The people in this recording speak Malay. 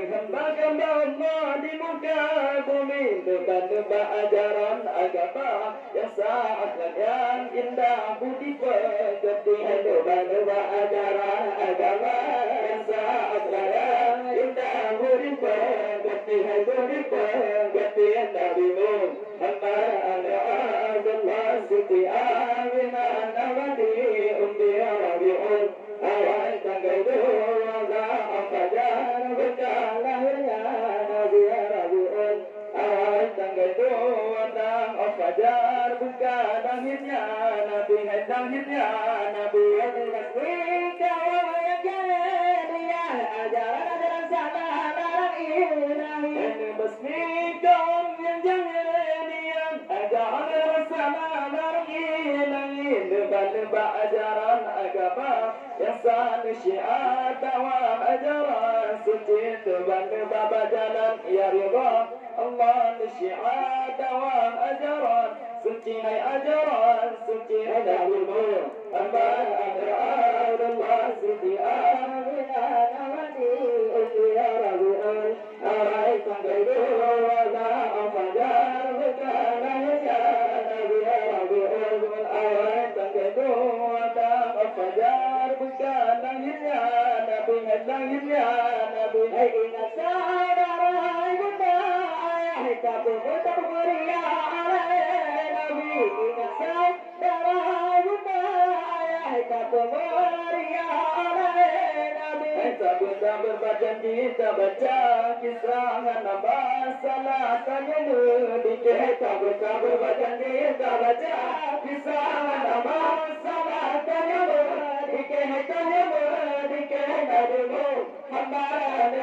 hamba-hamba Allah di muka bumi, nebak-nebak ajaran agama yang sah, akhlak yang indah, budi pekerti. Nebak-nebak ajaran agama yang sah, akhlak yang indah, budi pekerti. Budi pekerti Nabi Muhammad Abdullah Siti Aminah Nawati Ummi Rabiul awal tanggal 2 Fajar berkah lahirnya Nabi Rabiul awal tanggal 2 Fajar buka lahirnya Nabi lahirnya Nabi ajaran salah larang ilahi Bismillah yang jangan ajaran salah larang ilahi nebak-nebak ajaran agama yang sah syiar dakwah ajaran suci nebak-nebak jalan ya ridha Allah syiar dakwah ajaran suci ajaran suci Nabi Muhammad Allah Siti Aminah Nawati Ummi Rabiul awal tanggal 2 Fajar bukan lahirnya Nabi Rabiul awal tanggal 2 Fajar bukan lahirnya Nabi lahirnya Nabi. Ingat saudara ibunda ayah kabeh putar meriah Nabi. Ingat saudara ibunda ayah kabeh meriah Nabi. Sabda berjanji kita baca kisah Nabi salah tanya dikit. Sabda berjanji kita baca kisah Nabi salah tanya dikit. Tanya dikit Nabi Muhammad